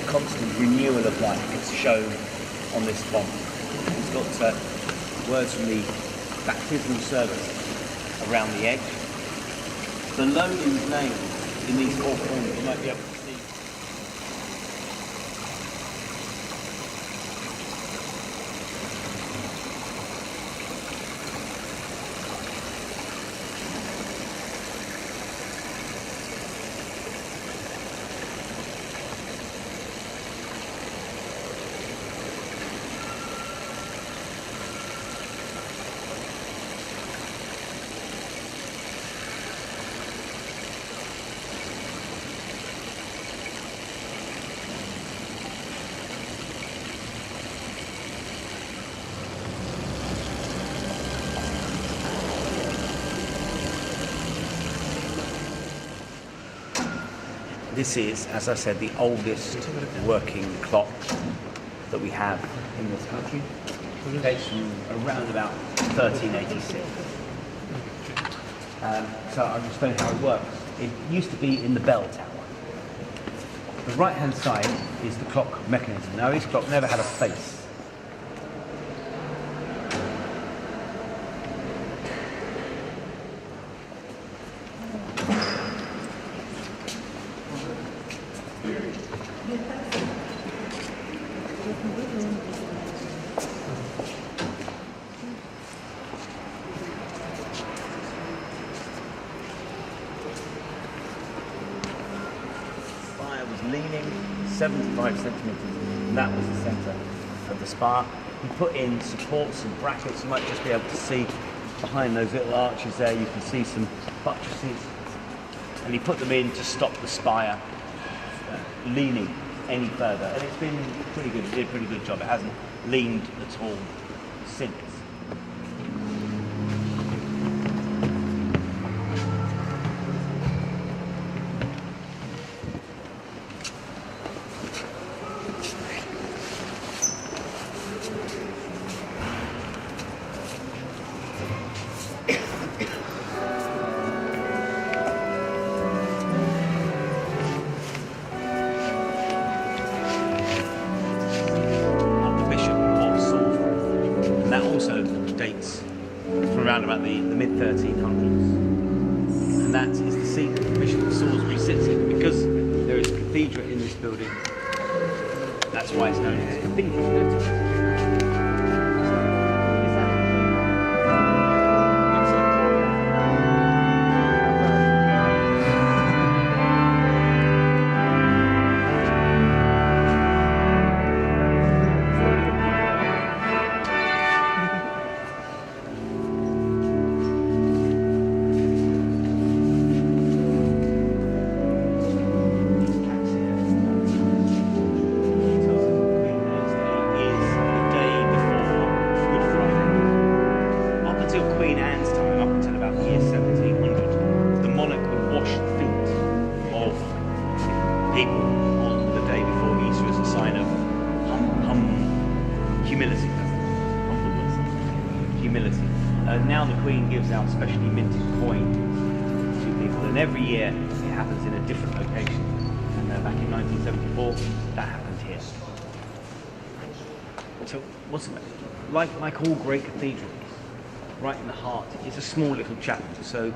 Constant renewal of life is shown on this font. It's got words from the baptismal service around the edge. Below these names, in these 4 corners, you might be able to see. This is, as I said, the oldest working clock that we have in this country. It dates from around about 1386. So I'll explain how it works. It used to be in the bell tower. The right-hand side is the clock mechanism. Now, this clock never had a face. Leaning 75 centimetres, and that was the centre of the spire. He put in supports and brackets. You might just be able to see behind those little arches there, you can see some buttresses, and he put them in to stop the spire leaning any further, and it's been pretty good. It did a pretty good job. It hasn't leaned at all since. Dates from around about the mid-1300s, and that is the seat that the Bishop of Salisbury sits in. Because there is a cathedral in this building, that's why it's known as a cathedral. Is people on the day before Easter as a sign of humility. Humility. Now the Queen gives out specially minted coin to people, and every year it happens in a different location. And back in 1974, that happened here. So, what's like all great cathedrals, right in the heart is a small little chapel. So,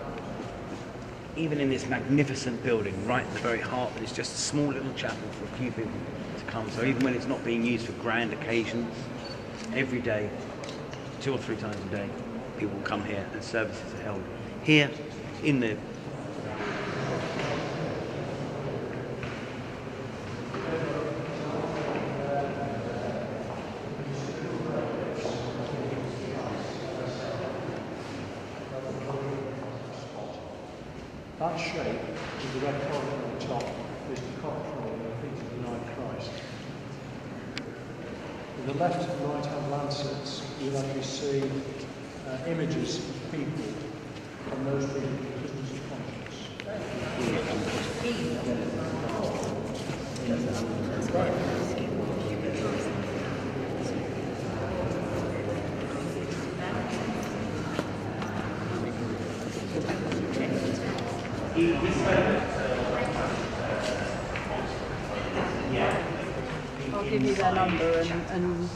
even in this magnificent building, right in the very heart, it's just a small little chapel for a few people to come. So even when it's not being used for grand occasions, every day, 2 or 3 times a day, people will come here and services are held here in the That shape, with the red column on the top, is the cockcrow and the feet of the knight Christ. In the left and right hand lancets, you'll actually see images of people and those people in Christmas of conscience. I'll give you their number and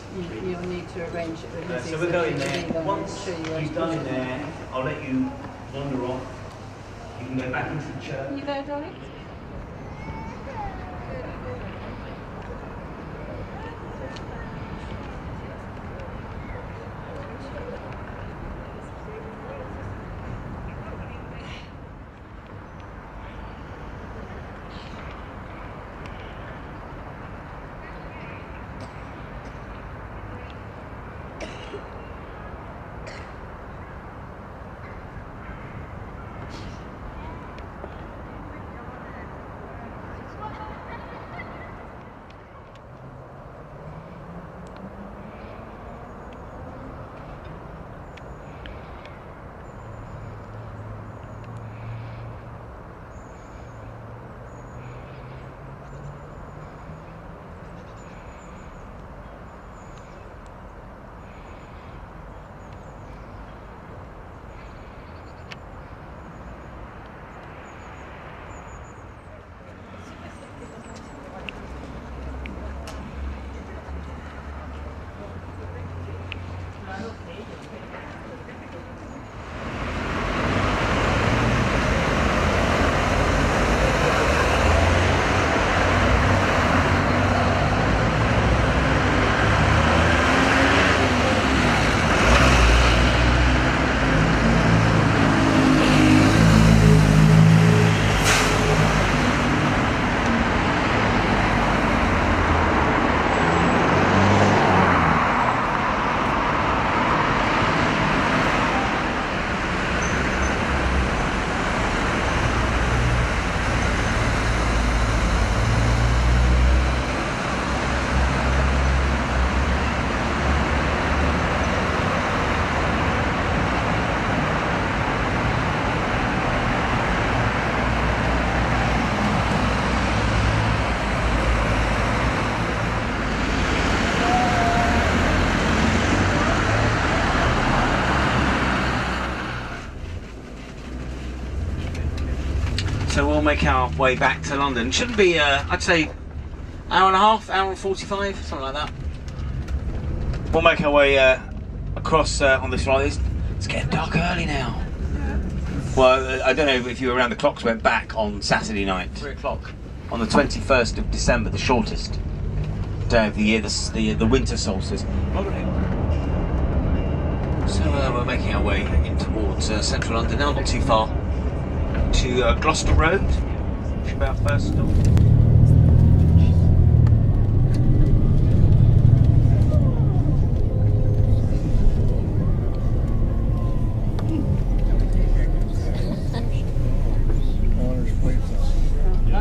you'll need to arrange it with so we're going there. Once you've done it there, I'll let you wander off. You can go back into the church. You there, darling? So we'll make our way back to London. Shouldn't be, I'd say, hour and a half, hour and 45, something like that. We'll make our way across on this ride. It's getting dark early now. Well, I don't know if you were around, the clocks went back on Saturday night, 3 o'clock, on the 21st of December, the shortest day of the year, the winter solstice. So we're making our way in towards central London now, not too far, to Gloucester Road, which is about first stop.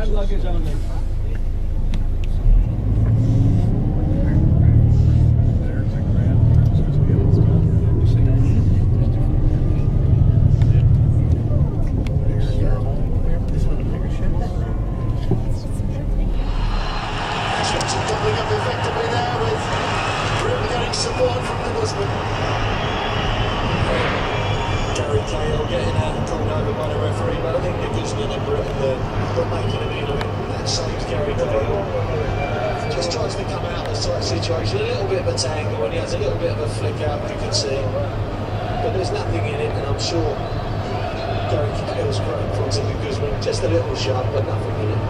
Luggage only. over by the referee, but I think they're just deliberate and they're making a deal of it. That saves Gary Cahill. Just tries to come out of the tight situation. A little bit of a tangle when he has a little bit of a flick out, you can see. But there's nothing in it, and I'm sure Gary Cahill's great for it because we're just a little sharp, but nothing in it.